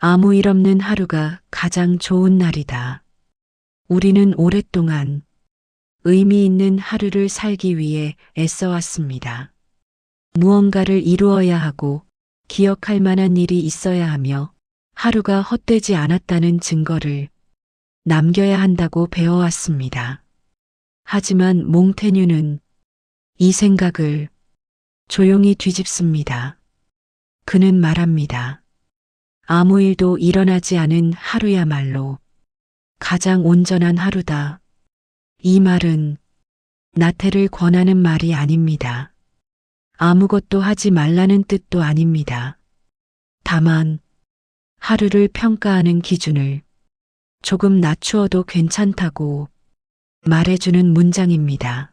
아무 일 없는 하루가 가장 좋은 날이다. 우리는 오랫동안 의미 있는 하루를 살기 위해 애써왔습니다. 무언가를 이루어야 하고 기억할 만한 일이 있어야 하며 하루가 헛되지 않았다는 증거를 남겨야 한다고 배워왔습니다. 하지만 몽테뉴는 이 생각을 조용히 뒤집습니다. 그는 말합니다. 아무 일도 일어나지 않은 하루야말로 가장 온전한 하루다. 이 말은 나태를 권하는 말이 아닙니다. 아무것도 하지 말라는 뜻도 아닙니다. 다만 하루를 평가하는 기준을 조금 낮추어도 괜찮다고 말해주는 문장입니다.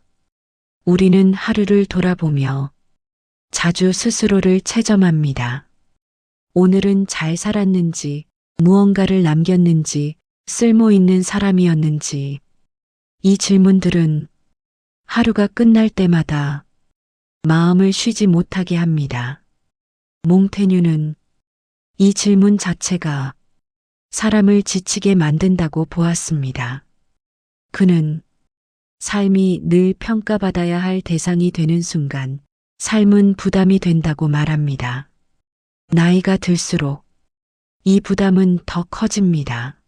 우리는 하루를 돌아보며 자주 스스로를 채점합니다. 오늘은 잘 살았는지, 무언가를 남겼는지, 쓸모 있는 사람이었는지. 이 질문들은 하루가 끝날 때마다 마음을 쉬지 못하게 합니다. 몽테뉴는 이 질문 자체가 사람을 지치게 만든다고 보았습니다. 그는 삶이 늘 평가받아야 할 대상이 되는 순간 삶은 부담이 된다고 말합니다. 나이가 들수록 이 부담은 더 커집니다.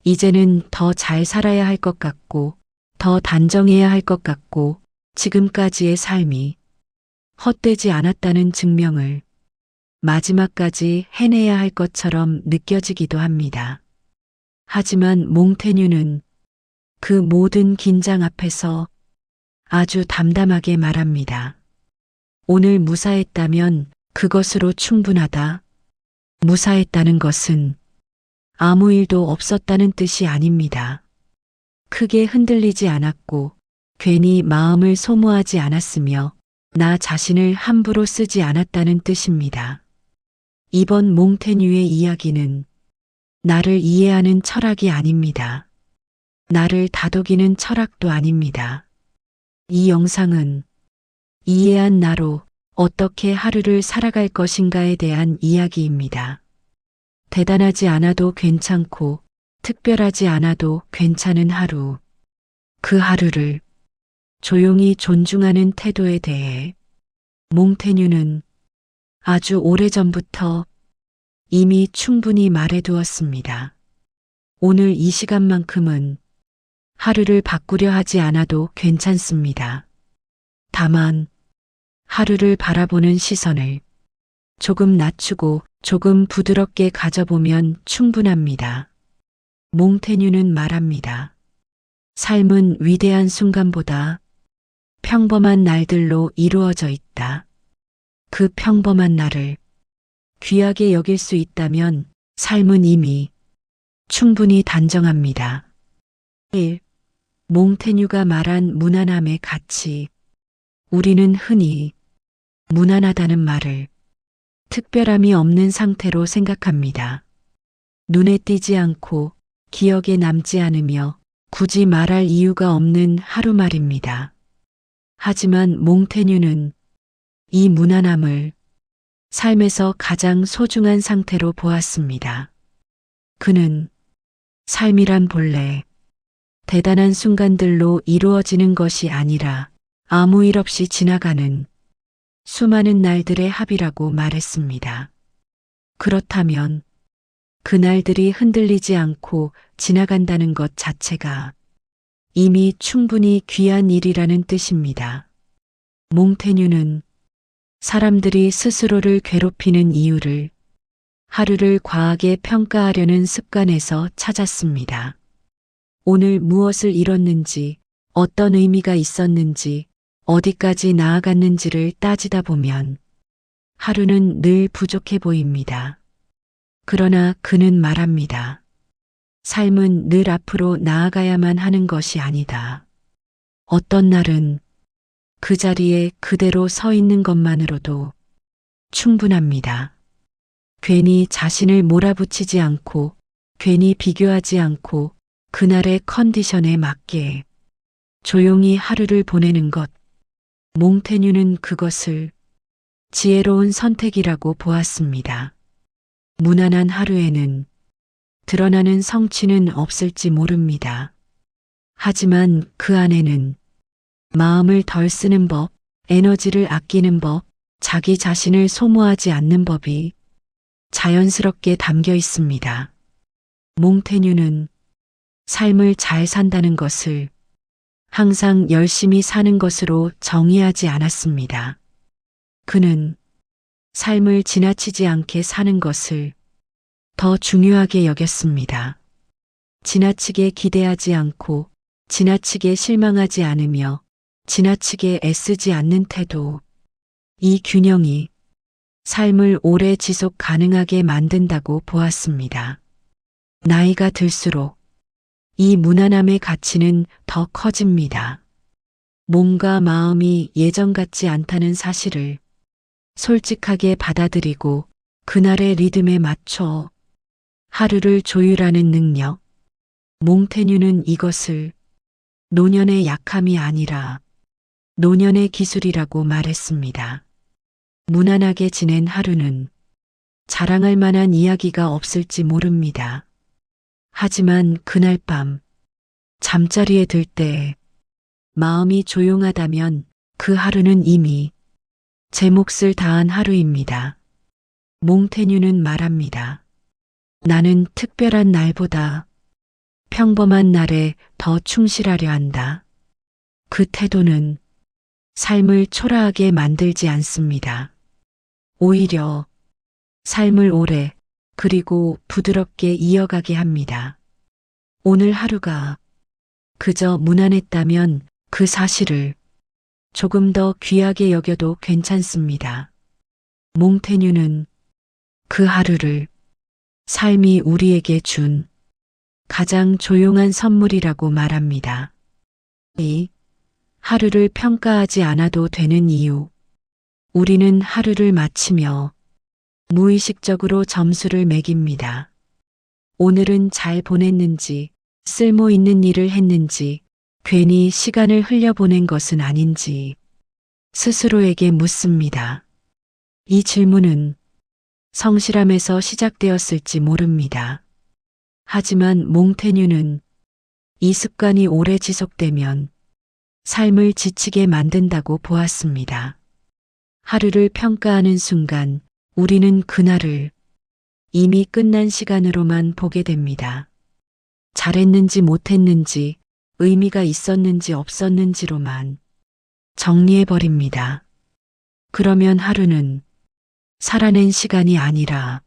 이제는 더 잘 살아야 할 것 같고, 더 단정해야 할 것 같고, 지금까지의 삶이 헛되지 않았다는 증명을 마지막까지 해내야 할 것처럼 느껴지기도 합니다. 하지만 몽테뉴는 그 모든 긴장 앞에서 아주 담담하게 말합니다. 오늘 무사했다면 그것으로 충분하다. 무사했다는 것은 아무 일도 없었다는 뜻이 아닙니다. 크게 흔들리지 않았고 괜히 마음을 소모하지 않았으며 나 자신을 함부로 쓰지 않았다는 뜻입니다. 이번 몽테뉴의 이야기는 나를 이해하는 철학이 아닙니다. 나를 다독이는 철학도 아닙니다. 이 영상은 이해한 나로 어떻게 하루를 살아갈 것인가에 대한 이야기입니다. 대단하지 않아도 괜찮고 특별하지 않아도 괜찮은 하루. 그 하루를 조용히 존중하는 태도에 대해 몽테뉴는 아주 오래전부터 이미 충분히 말해두었습니다. 오늘 이 시간만큼은 하루를 바꾸려 하지 않아도 괜찮습니다. 다만 하루를 바라보는 시선을 조금 낮추고 조금 부드럽게 가져보면 충분합니다. 몽테뉴는 말합니다. 삶은 위대한 순간보다 평범한 날들로 이루어져 있다. 그 평범한 날을 귀하게 여길 수 있다면 삶은 이미 충분히 단정합니다. 1. 몽테뉴가 말한 무난함의 가치. 우리는 흔히 무난하다는 말을 특별함이 없는 상태로 생각합니다. 눈에 띄지 않고 기억에 남지 않으며 굳이 말할 이유가 없는 하루 말입니다. 하지만 몽테뉴는 이 무난함을 삶에서 가장 소중한 상태로 보았습니다. 그는 삶이란 본래 대단한 순간들로 이루어지는 것이 아니라 아무 일 없이 지나가는 수많은 날들의 합이라고 말했습니다. 그렇다면 그 날들이 흔들리지 않고 지나간다는 것 자체가 이미 충분히 귀한 일이라는 뜻입니다. 몽테뉴는 사람들이 스스로를 괴롭히는 이유를 하루를 과하게 평가하려는 습관에서 찾았습니다. 오늘 무엇을 이뤘는지, 어떤 의미가 있었는지, 어디까지 나아갔는지를 따지다 보면 하루는 늘 부족해 보입니다. 그러나 그는 말합니다. 삶은 늘 앞으로 나아가야만 하는 것이 아니다. 어떤 날은 그 자리에 그대로 서 있는 것만으로도 충분합니다. 괜히 자신을 몰아붙이지 않고, 괜히 비교하지 않고, 그날의 컨디션에 맞게 조용히 하루를 보내는 것. 몽테뉴는 그것을 지혜로운 선택이라고 보았습니다. 무난한 하루에는 드러나는 성취는 없을지 모릅니다. 하지만 그 안에는 마음을 덜 쓰는 법, 에너지를 아끼는 법, 자기 자신을 소모하지 않는 법이 자연스럽게 담겨 있습니다. 몽테뉴는 삶을 잘 산다는 것을 항상 열심히 사는 것으로 정의하지 않았습니다. 그는 삶을 지나치지 않게 사는 것을 더 중요하게 여겼습니다. 지나치게 기대하지 않고 지나치게 실망하지 않으며 지나치게 애쓰지 않는 태도. 이 균형이 삶을 오래 지속 가능하게 만든다고 보았습니다. 나이가 들수록 이 무난함의 가치는 더 커집니다. 몸과 마음이 예전 같지 않다는 사실을 솔직하게 받아들이고 그날의 리듬에 맞춰 하루를 조율하는 능력. 몽테뉴는 이것을 노년의 약함이 아니라 노년의 기술이라고 말했습니다. 무난하게 지낸 하루는 자랑할 만한 이야기가 없을지 모릅니다. 하지만 그날 밤 잠자리에 들 때 마음이 조용하다면 그 하루는 이미 제 몫을 다한 하루입니다. 몽테뉴는 말합니다. 나는 특별한 날보다 평범한 날에 더 충실하려 한다. 그 태도는 삶을 초라하게 만들지 않습니다. 오히려 삶을 오래 그리고 부드럽게 이어가게 합니다. 오늘 하루가 그저 무난했다면 그 사실을 조금 더 귀하게 여겨도 괜찮습니다. 몽테뉴는 그 하루를 삶이 우리에게 준 가장 조용한 선물이라고 말합니다. 이 하루를 평가하지 않아도 되는 이유. 우리는 하루를 마치며 무의식적으로 점수를 매깁니다. 오늘은 잘 보냈는지, 쓸모 있는 일을 했는지, 괜히 시간을 흘려보낸 것은 아닌지 스스로에게 묻습니다. 이 질문은 성실함에서 시작되었을지 모릅니다. 하지만 몽테뉴는 이 습관이 오래 지속되면 삶을 지치게 만든다고 보았습니다. 하루를 평가하는 순간 우리는 그날을 이미 끝난 시간으로만 보게 됩니다. 잘했는지 못했는지, 의미가 있었는지 없었는지로만 정리해버립니다. 그러면 하루는 살아낸 시간이 아니라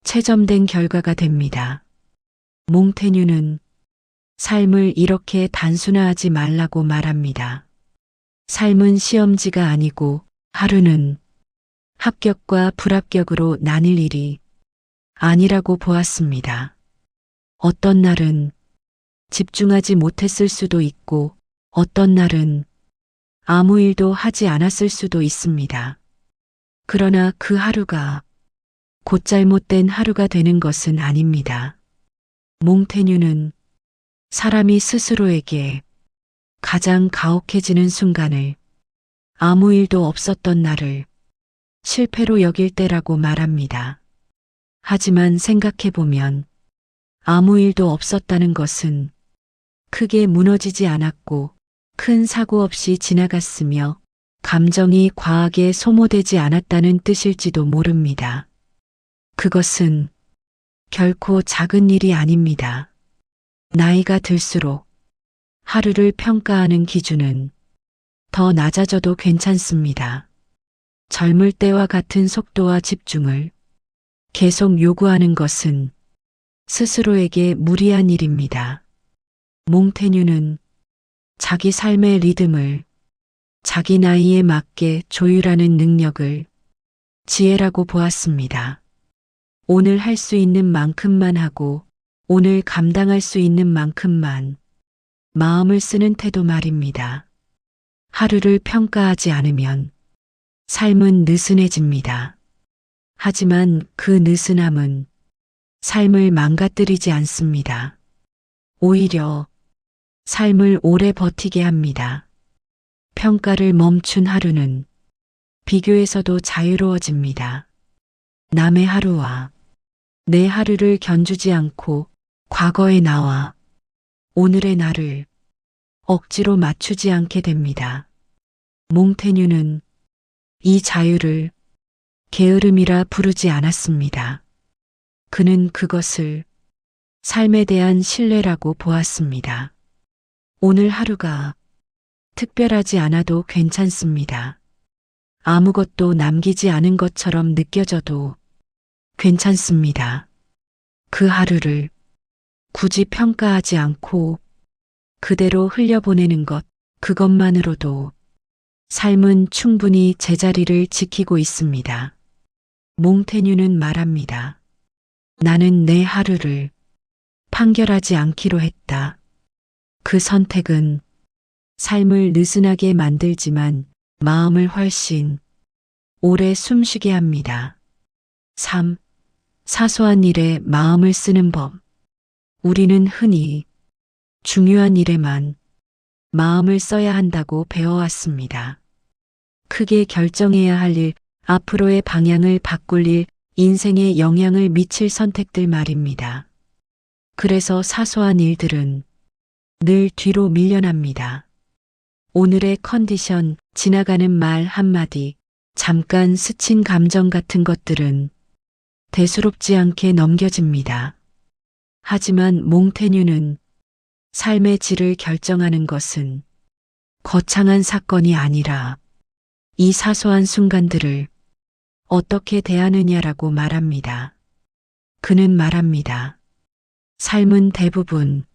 채점된 결과가 됩니다. 몽테뉴는 삶을 이렇게 단순화하지 말라고 말합니다. 삶은 시험지가 아니고 하루는 합격과 불합격으로 나뉠 일이 아니라고 보았습니다. 어떤 날은 집중하지 못했을 수도 있고 어떤 날은 아무 일도 하지 않았을 수도 있습니다. 그러나 그 하루가 곧 잘못된 하루가 되는 것은 아닙니다. 몽테뉴는 사람이 스스로에게 가장 가혹해지는 순간을 아무 일도 없었던 날을 실패로 여길 때라고 말합니다. 하지만 생각해보면 아무 일도 없었다는 것은 크게 무너지지 않았고 큰 사고 없이 지나갔으며 감정이 과하게 소모되지 않았다는 뜻일지도 모릅니다. 그것은 결코 작은 일이 아닙니다. 나이가 들수록 하루를 평가하는 기준은 더 낮아져도 괜찮습니다. 젊을 때와 같은 속도와 집중을 계속 요구하는 것은 스스로에게 무리한 일입니다. 몽테뉴는 자기 삶의 리듬을 자기 나이에 맞게 조율하는 능력을 지혜라고 보았습니다. 오늘 할 수 있는 만큼만 하고 오늘 감당할 수 있는 만큼만 마음을 쓰는 태도 말입니다. 하루를 평가하지 않으면 삶은 느슨해집니다. 하지만 그 느슨함은 삶을 망가뜨리지 않습니다. 오히려 삶을 오래 버티게 합니다. 평가를 멈춘 하루는 비교에서도 자유로워집니다. 남의 하루와 내 하루를 견주지 않고 과거에 나와 오늘의 나를 억지로 맞추지 않게 됩니다. 몽테뉴는 이 자유를 게으름이라 부르지 않았습니다. 그는 그것을 삶에 대한 신뢰라고 보았습니다. 오늘 하루가 특별하지 않아도 괜찮습니다. 아무것도 남기지 않은 것처럼 느껴져도 괜찮습니다. 그 하루를 굳이 평가하지 않고 그대로 흘려보내는 것, 그것만으로도 삶은 충분히 제자리를 지키고 있습니다. 몽테뉴는 말합니다. 나는 내 하루를 판결하지 않기로 했다. 그 선택은 삶을 느슨하게 만들지만 마음을 훨씬 오래 숨쉬게 합니다. 3. 사소한 일에 마음을 쓰는 법. 우리는 흔히 중요한 일에만 마음을 써야 한다고 배워왔습니다. 크게 결정해야 할 일, 앞으로의 방향을 바꿀 일, 인생에 영향을 미칠 선택들 말입니다. 그래서 사소한 일들은 늘 뒤로 밀려납니다. 오늘의 컨디션, 지나가는 말 한마디, 잠깐 스친 감정 같은 것들은 대수롭지 않게 넘겨집니다. 하지만 몽테뉴는 삶의 질을 결정하는 것은 거창한 사건이 아니라 이 사소한 순간들을 어떻게 대하느냐라고 말합니다. 그는 말합니다. 삶은 대부분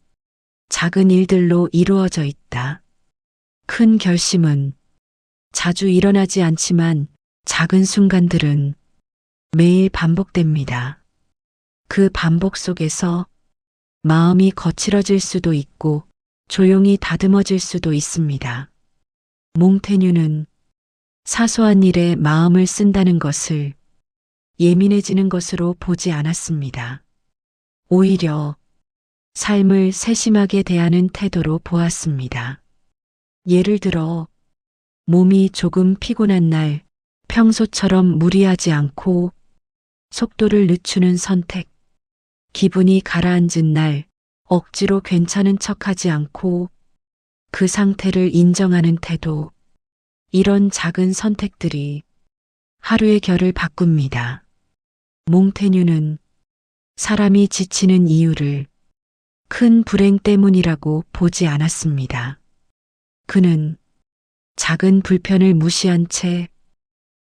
작은 일들로 이루어져 있다. 큰 결심은 자주 일어나지 않지만 작은 순간들은 매일 반복됩니다. 그 반복 속에서 마음이 거칠어질 수도 있고 조용히 다듬어질 수도 있습니다. 몽테뉴는 사소한 일에 마음을 쓴다는 것을 예민해지는 것으로 보지 않았습니다. 오히려 삶을 세심하게 대하는 태도로 보았습니다. 예를 들어 몸이 조금 피곤한 날 평소처럼 무리하지 않고 속도를 늦추는 선택, 기분이 가라앉은 날 억지로 괜찮은 척하지 않고 그 상태를 인정하는 태도, 이런 작은 선택들이 하루의 결을 바꿉니다. 몽테뉴는 사람이 지치는 이유를 큰 불행 때문이라고 보지 않았습니다. 그는 작은 불편을 무시한 채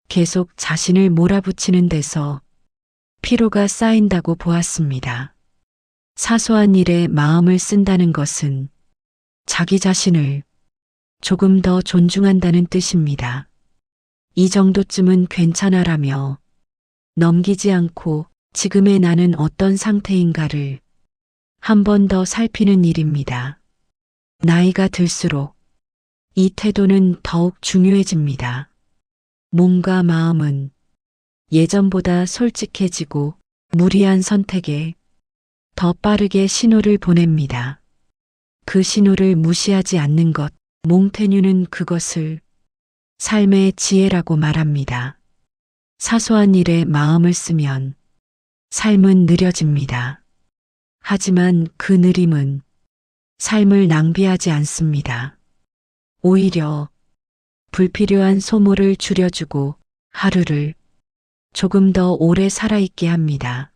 계속 자신을 몰아붙이는 데서 피로가 쌓인다고 보았습니다. 사소한 일에 마음을 쓴다는 것은 자기 자신을 조금 더 존중한다는 뜻입니다. 이 정도쯤은 괜찮아라며 넘기지 않고 지금의 나는 어떤 상태인가를 한 번 더 살피는 일입니다. 나이가 들수록 이 태도는 더욱 중요해집니다. 몸과 마음은 예전보다 솔직해지고 무리한 선택에 더 빠르게 신호를 보냅니다. 그 신호를 무시하지 않는 것, 몽테뉴는 그것을 삶의 지혜라고 말합니다. 사소한 일에 마음을 쓰면 삶은 느려집니다. 하지만 그 느림은 삶을 낭비하지 않습니다. 오히려 불필요한 소모를 줄여주고 하루를 조금 더 오래 살아있게 합니다.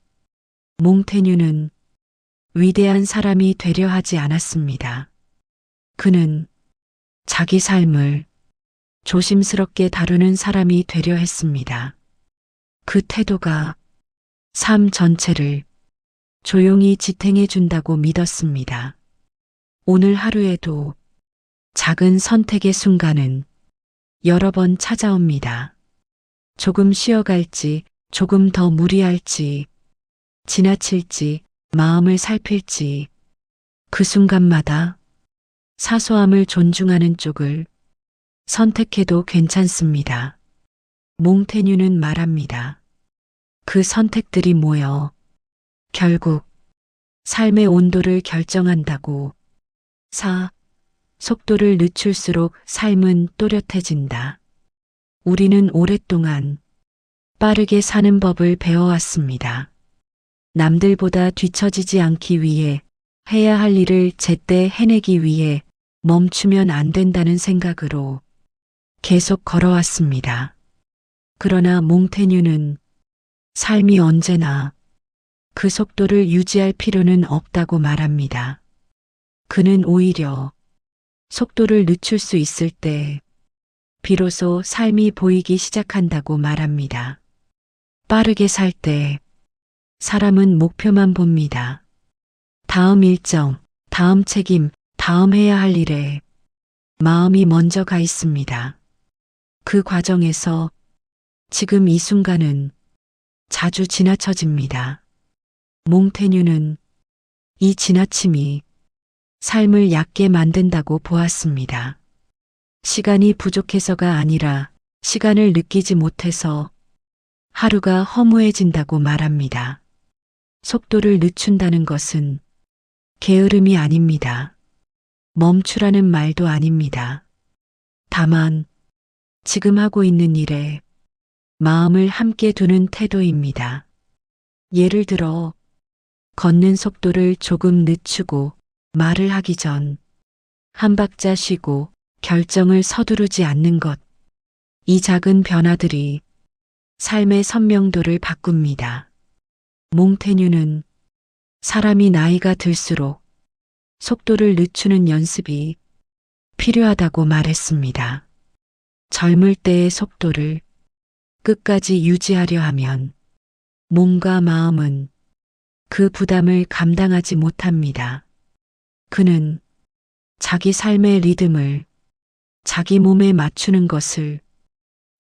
몽테뉴는 위대한 사람이 되려 하지 않았습니다. 그는 자기 삶을 조심스럽게 다루는 사람이 되려 했습니다. 그 태도가 삶 전체를 조용히 지탱해 준다고 믿었습니다. 오늘 하루에도 작은 선택의 순간은 여러 번 찾아옵니다. 조금 쉬어갈지, 조금 더 무리할지, 지나칠지, 마음을 살필지, 그 순간마다 사소함을 존중하는 쪽을 선택해도 괜찮습니다. 몽테뉴는 말합니다. 그 선택들이 모여 결국 삶의 온도를 결정한다고. 4. 속도를 늦출수록 삶은 또렷해진다. 우리는 오랫동안 빠르게 사는 법을 배워왔습니다. 남들보다 뒤처지지 않기 위해 해야 할 일을 제때 해내기 위해 멈추면 안 된다는 생각으로 계속 걸어왔습니다. 그러나 몽테뉴는 삶이 언제나 그 속도를 유지할 필요는 없다고 말합니다. 그는 오히려 속도를 늦출 수 있을 때 비로소 삶이 보이기 시작한다고 말합니다. 빠르게 살 때 사람은 목표만 봅니다. 다음 일정, 다음 책임, 다음 해야 할 일에 마음이 먼저 가 있습니다. 그 과정에서 지금 이 순간은 자주 지나쳐집니다. 몽테뉴는 이 지나침이 삶을 얕게 만든다고 보았습니다. 시간이 부족해서가 아니라 시간을 느끼지 못해서 하루가 허무해진다고 말합니다. 속도를 늦춘다는 것은 게으름이 아닙니다. 멈추라는 말도 아닙니다. 다만 지금 하고 있는 일에 마음을 함께 두는 태도입니다. 예를 들어 걷는 속도를 조금 늦추고 말을 하기 전 한 박자 쉬고 결정을 서두르지 않는 것. 이 작은 변화들이 삶의 선명도를 바꿉니다. 몽테뉴는 사람이 나이가 들수록 속도를 늦추는 연습이 필요하다고 말했습니다. 젊을 때의 속도를 끝까지 유지하려 하면 몸과 마음은 그 부담을 감당하지 못합니다. 그는 자기 삶의 리듬을 자기 몸에 맞추는 것을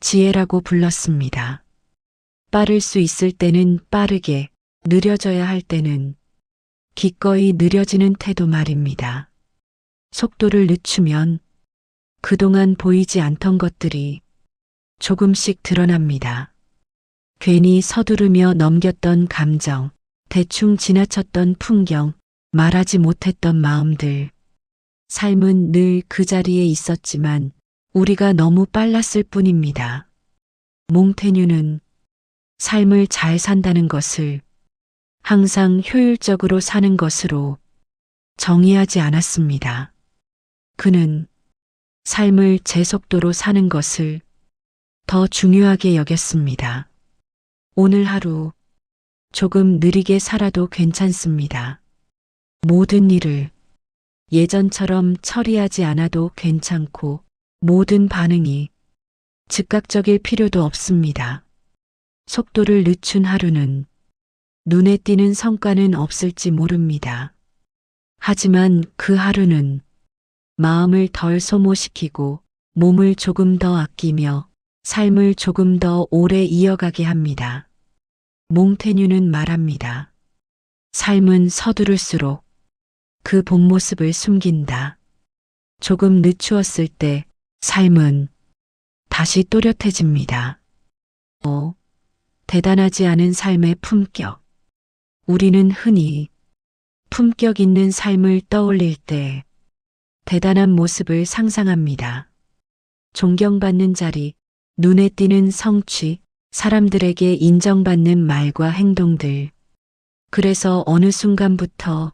지혜라고 불렀습니다. 빠를 수 있을 때는 빠르게, 느려져야 할 때는 기꺼이 느려지는 태도 말입니다. 속도를 늦추면 그동안 보이지 않던 것들이 조금씩 드러납니다. 괜히 서두르며 넘겼던 감정, 대충 지나쳤던 풍경, 말하지 못했던 마음들. 삶은 늘 그 자리에 있었지만 우리가 너무 빨랐을 뿐입니다. 몽테뉴는 삶을 잘 산다는 것을 항상 효율적으로 사는 것으로 정의하지 않았습니다. 그는 삶을 제 속도로 사는 것을 더 중요하게 여겼습니다. 오늘 하루 조금 느리게 살아도 괜찮습니다. 모든 일을 예전처럼 처리하지 않아도 괜찮고 모든 반응이 즉각적일 필요도 없습니다. 속도를 늦춘 하루는 눈에 띄는 성과는 없을지 모릅니다. 하지만 그 하루는 마음을 덜 소모시키고 몸을 조금 더 아끼며 삶을 조금 더 오래 이어가게 합니다. 몽테뉴는 말합니다. 삶은 서두를수록 그 본 모습을 숨긴다. 조금 늦추었을 때 삶은 다시 또렷해집니다. 대단하지 않은 삶의 품격. 우리는 흔히 품격 있는 삶을 떠올릴 때 대단한 모습을 상상합니다. 존경받는 자리, 눈에 띄는 성취, 사람들에게 인정받는 말과 행동들. 그래서 어느 순간부터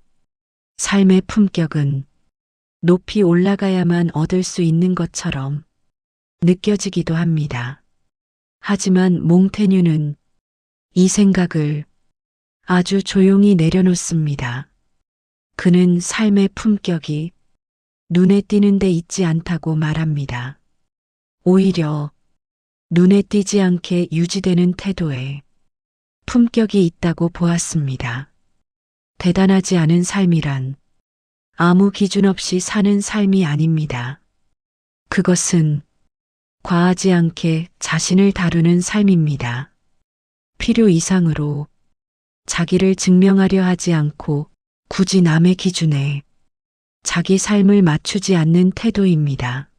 삶의 품격은 높이 올라가야만 얻을 수 있는 것처럼 느껴지기도 합니다. 하지만 몽테뉴는 이 생각을 아주 조용히 내려놓습니다. 그는 삶의 품격이 눈에 띄는 데 있지 않다고 말합니다. 오히려 눈에 띄지 않게 유지되는 태도에 품격이 있다고 보았습니다. 대단하지 않은 삶이란 아무 기준 없이 사는 삶이 아닙니다. 그것은 과하지 않게 자신을 다루는 삶입니다. 필요 이상으로 자기를 증명하려 하지 않고 굳이 남의 기준에 자기 삶을 맞추지 않는 태도입니다.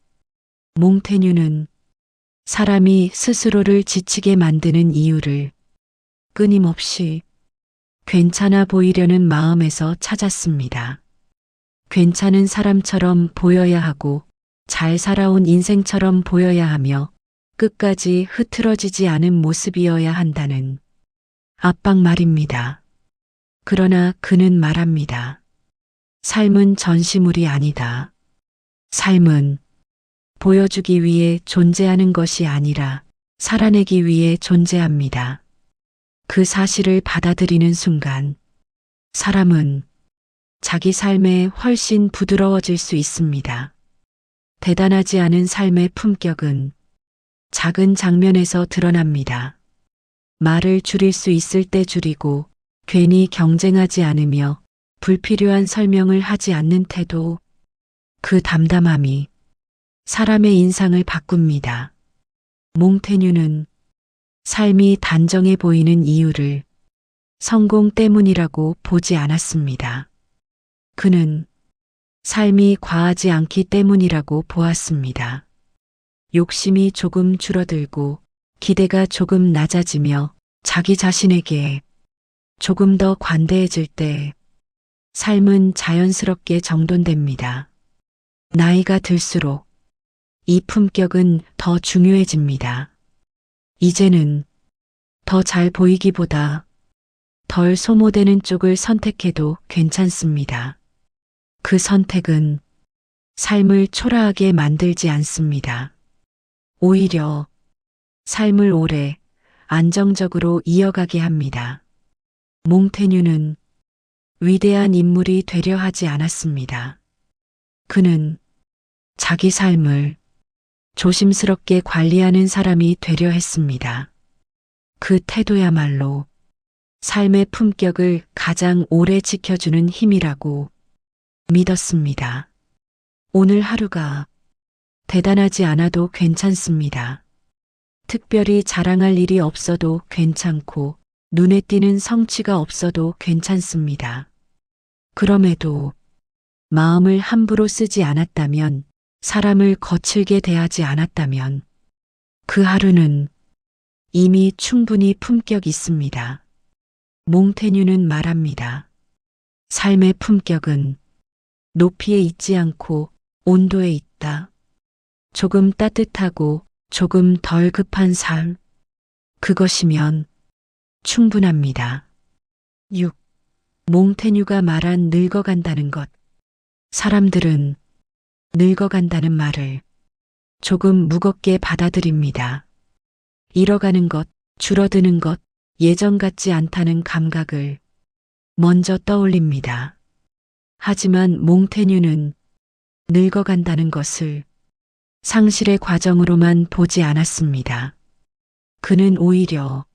몽테뉴는 사람이 스스로를 지치게 만드는 이유를 끊임없이 괜찮아 보이려는 마음에서 찾았습니다. 괜찮은 사람처럼 보여야 하고 잘 살아온 인생처럼 보여야 하며 끝까지 흐트러지지 않은 모습이어야 한다는 압박 말입니다. 그러나 그는 말합니다. 삶은 전시물이 아니다. 삶은 보여주기 위해 존재하는 것이 아니라 살아내기 위해 존재합니다. 그 사실을 받아들이는 순간 사람은 자기 삶에 훨씬 부드러워질 수 있습니다. 대단하지 않은 삶의 품격은 작은 장면에서 드러납니다. 말을 줄일 수 있을 때 줄이고 괜히 경쟁하지 않으며 불필요한 설명을 하지 않는 태도, 그 담담함이 사람의 인상을 바꿉니다. 몽테뉴는 삶이 단정해 보이는 이유를 성공 때문이라고 보지 않았습니다. 그는 삶이 과하지 않기 때문이라고 보았습니다. 욕심이 조금 줄어들고 기대가 조금 낮아지며 자기 자신에게 조금 더 관대해질 때 삶은 자연스럽게 정돈됩니다. 나이가 들수록 이 품격은 더 중요해집니다. 이제는 더 잘 보이기보다 덜 소모되는 쪽을 선택해도 괜찮습니다. 그 선택은 삶을 초라하게 만들지 않습니다. 오히려 삶을 오래 안정적으로 이어가게 합니다. 몽테뉴는 위대한 인물이 되려 하지 않았습니다. 그는 자기 삶을 조심스럽게 관리하는 사람이 되려 했습니다. 그 태도야말로 삶의 품격을 가장 오래 지켜주는 힘이라고 믿었습니다. 오늘 하루가 대단하지 않아도 괜찮습니다. 특별히 자랑할 일이 없어도 괜찮고 눈에 띄는 성취가 없어도 괜찮습니다. 그럼에도 마음을 함부로 쓰지 않았다면, 사람을 거칠게 대하지 않았다면 그 하루는 이미 충분히 품격 있습니다. 몽테뉴는 말합니다. 삶의 품격은 높이에 있지 않고 온도에 있다. 조금 따뜻하고 조금 덜 급한 삶. 그것이면 충분합니다. 6. 몽테뉴가 말한 늙어간다는 것. 사람들은 늙어간다는 말을 조금 무겁게 받아들입니다. 잃어가는 것, 줄어드는 것, 예전 같지 않다는 감각을 먼저 떠올립니다. 하지만 몽테뉴는 늙어간다는 것을 상실의 과정으로만 보지 않았습니다. 그는 오히려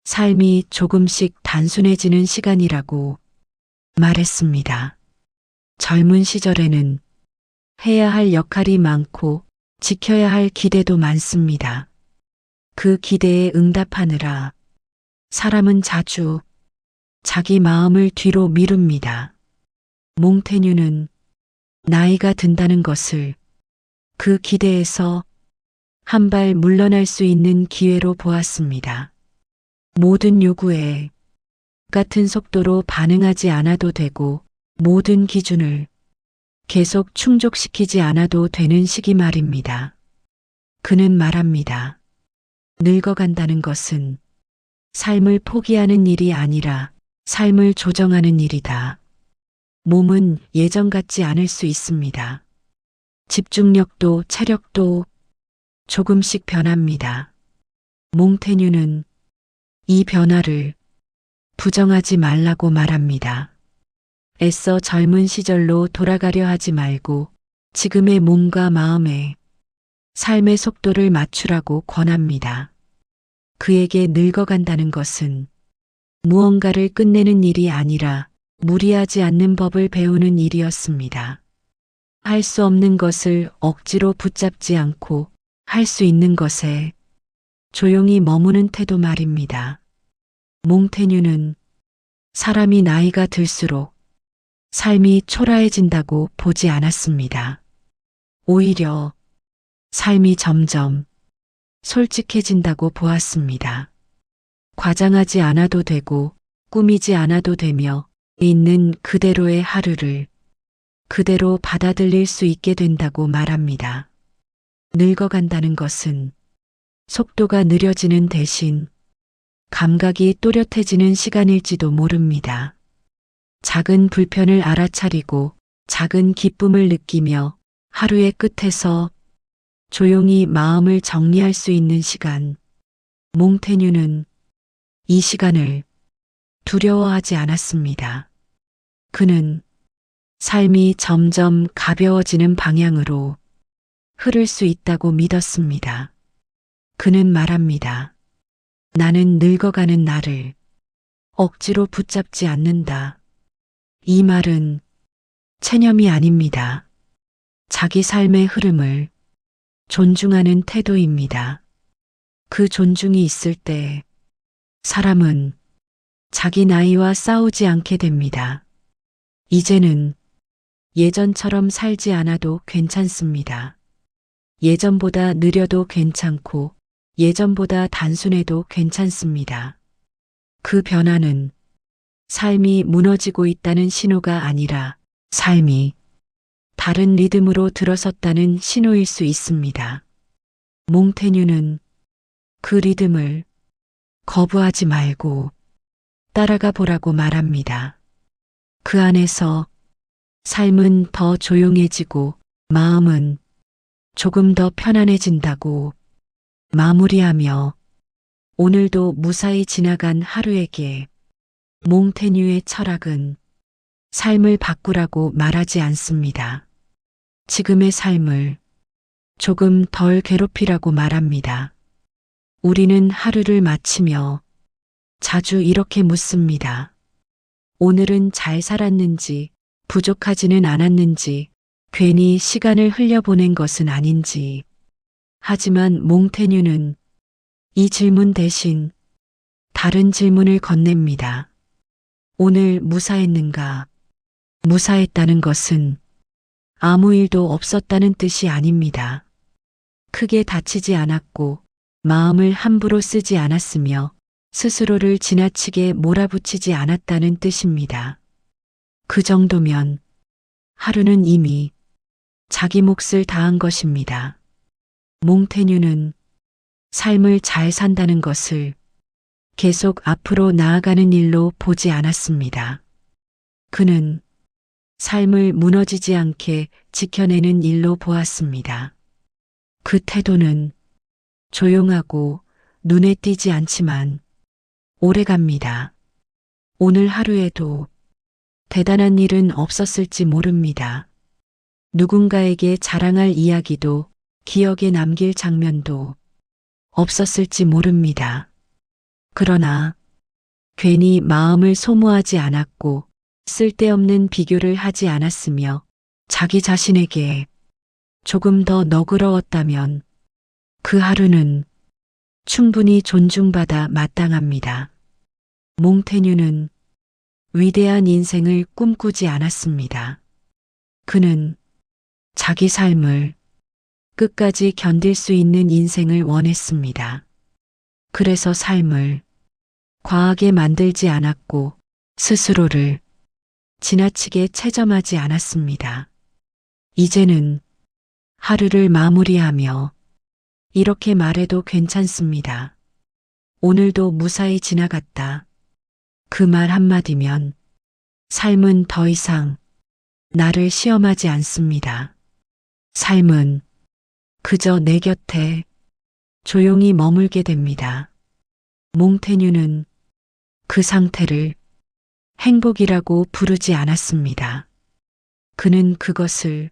삶이 조금씩 단순해지는 시간이라고 말했습니다. 젊은 시절에는 해야 할 역할이 많고 지켜야 할 기대도 많습니다. 그 기대에 응답하느라 사람은 자주 자기 마음을 뒤로 미룹니다. 몽테뉴는 나이가 든다는 것을 그 기대에서 한 발 물러날 수 있는 기회로 보았습니다. 모든 요구에 같은 속도로 반응하지 않아도 되고 모든 기준을 계속 충족시키지 않아도 되는 시기 말입니다. 그는 말합니다. 늙어간다는 것은 삶을 포기하는 일이 아니라 삶을 조정하는 일이다. 몸은 예전 같지 않을 수 있습니다. 집중력도 체력도 조금씩 변합니다. 몽테뉴는 이 변화를 부정하지 말라고 말합니다. 애써 젊은 시절로 돌아가려 하지 말고 지금의 몸과 마음에 삶의 속도를 맞추라고 권합니다. 그에게 늙어간다는 것은 무언가를 끝내는 일이 아니라 무리하지 않는 법을 배우는 일이었습니다. 할 수 없는 것을 억지로 붙잡지 않고 할 수 있는 것에 조용히 머무는 태도 말입니다. 몽테뉴는 사람이 나이가 들수록 삶이 초라해진다고 보지 않았습니다. 오히려 삶이 점점 솔직해진다고 보았습니다. 과장하지 않아도 되고 꾸미지 않아도 되며 있는 그대로의 하루를 그대로 받아들일 수 있게 된다고 말합니다. 늙어간다는 것은 속도가 느려지는 대신 감각이 또렷해지는 시간일지도 모릅니다. 작은 불편을 알아차리고 작은 기쁨을 느끼며 하루의 끝에서 조용히 마음을 정리할 수 있는 시간. 몽테뉴는 이 시간을 두려워하지 않았습니다. 그는 삶이 점점 가벼워지는 방향으로 흐를 수 있다고 믿었습니다. 그는 말합니다. 나는 늙어가는 나를 억지로 붙잡지 않는다. 이 말은 체념이 아닙니다. 자기 삶의 흐름을 존중하는 태도입니다. 그 존중이 있을 때 사람은 자기 나이와 싸우지 않게 됩니다. 이제는 예전처럼 살지 않아도 괜찮습니다. 예전보다 느려도 괜찮고 예전보다 단순해도 괜찮습니다. 그 변화는 삶이 무너지고 있다는 신호가 아니라 삶이 다른 리듬으로 들어섰다는 신호일 수 있습니다. 몽테뉴는 그 리듬을 거부하지 말고 따라가 보라고 말합니다. 그 안에서 삶은 더 조용해지고 마음은 조금 더 편안해진다고 마무리하며 오늘도 무사히 지나간 하루에게 몽테뉴의 철학은 삶을 바꾸라고 말하지 않습니다. 지금의 삶을 조금 덜 괴롭히라고 말합니다. 우리는 하루를 마치며 자주 이렇게 묻습니다. 오늘은 잘 살았는지, 부족하지는 않았는지, 괜히 시간을 흘려보낸 것은 아닌지. 하지만 몽테뉴는 이 질문 대신 다른 질문을 건넵니다. 오늘 무사했는가? 무사했다는 것은 아무 일도 없었다는 뜻이 아닙니다. 크게 다치지 않았고 마음을 함부로 쓰지 않았으며 스스로를 지나치게 몰아붙이지 않았다는 뜻입니다. 그 정도면 하루는 이미 자기 몫을 다한 것입니다. 몽테뉴는 삶을 잘 산다는 것을 계속 앞으로 나아가는 일로 보지 않았습니다. 그는 삶을 무너지지 않게 지켜내는 일로 보았습니다. 그 태도는 조용하고 눈에 띄지 않지만 오래갑니다. 오늘 하루에도 대단한 일은 없었을지 모릅니다. 누군가에게 자랑할 이야기도 기억에 남길 장면도 없었을지 모릅니다. 그러나 괜히 마음을 소모하지 않았고 쓸데없는 비교를 하지 않았으며 자기 자신에게 조금 더 너그러웠다면 그 하루는 충분히 존중받아 마땅합니다. 몽테뉴는 위대한 인생을 꿈꾸지 않았습니다. 그는 자기 삶을 끝까지 견딜 수 있는 인생을 원했습니다. 그래서 삶을 과하게 만들지 않았고 스스로를 지나치게 체점하지 않았습니다. 이제는 하루를 마무리하며 이렇게 말해도 괜찮습니다. 오늘도 무사히 지나갔다. 그 말 한마디면 삶은 더 이상 나를 시험하지 않습니다. 삶은 그저 내 곁에 조용히 머물게 됩니다. 몽테뉴는 그 상태를 행복이라고 부르지 않았습니다. 그는 그것을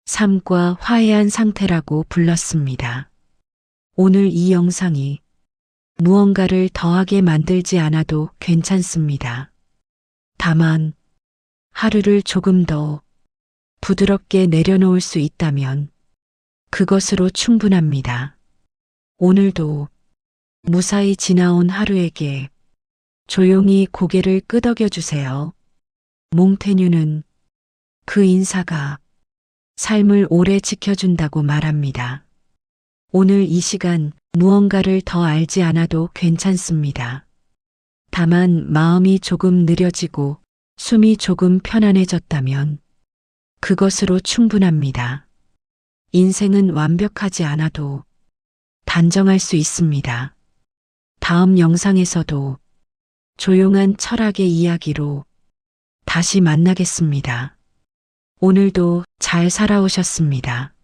삶과 화해한 상태라고 불렀습니다. 오늘 이 영상이 무언가를 더하게 만들지 않아도 괜찮습니다. 다만 하루를 조금 더 부드럽게 내려놓을 수 있다면 그것으로 충분합니다. 오늘도 무사히 지나온 하루에게 조용히 고개를 끄덕여 주세요. 몽테뉴는 그 인사가 삶을 오래 지켜준다고 말합니다. 오늘 이 시간 무언가를 더 알지 않아도 괜찮습니다. 다만 마음이 조금 느려지고 숨이 조금 편안해졌다면 그것으로 충분합니다. 인생은 완벽하지 않아도 단정할 수 있습니다. 다음 영상에서도 조용한 철학의 이야기로 다시 만나겠습니다. 오늘도 잘 살아오셨습니다.